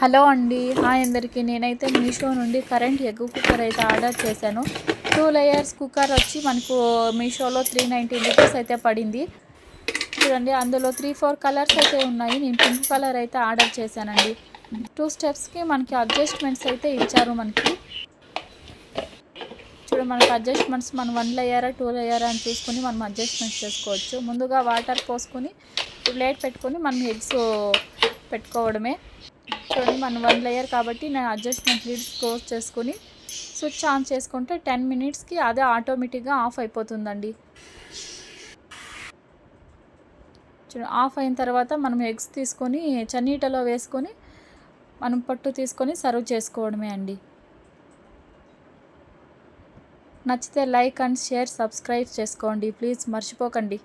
Hello అండి. Hi అందరికీ. నేనైతే మీషో నుండి కరెంట్ ఎగ్ కుక్కర్ అయితే ఆర్డర్ చేశాను. 2 లేయర్స్ కుక్కర్ వచ్చి మనకు మీషోలో 390 రూపీస్ అయితే పడింది. చూడండి, అందులో 3, 4 కలర్స్ అయితే ఉన్నాయి. నేను పింక్ కలర్ అయితే ఆర్డర్ చేశానండి. 2 స్టెప్స్కి మనకి అడ్జస్ట్మెంట్స్ అయితే ఇచ్చారు. మనకి అడ్జస్ట్మెంట్స్ మనం 1 లేయరా 2 లేయరా అని చూసుకొని మనం అడ్జస్ట్మెంట్స్ చేసుకోవచ్చు. ముందుగా వాటర్ పోసుకొని ప్లేట్ పెట్టుకొని మనం ఎగ్స్ పెట్టుకోవడమే. చూడండి, మనం 1 లేయర్ కాబట్టి నేను అడ్జస్ట్మెంట్ లిడ్స్ క్లోజ్ చేసుకొని స్విచ్ ఆన్ చేసుకుంటే 10 మినిట్స్కి అదే ఆటోమేటిక్గా ఆఫ్ అయిపోతుందండి. ఆఫ్ అయిన తర్వాత మనం ఎగ్స్ తీసుకొని చన్నీటలో వేసుకొని మనం పట్టు తీసుకొని సర్వ్ చేసుకోవడమే అండి. నచ్చితే లైక్ అండ్ షేర్ సబ్స్క్రైబ్ చేసుకోండి ప్లీజ్, మర్చిపోకండి.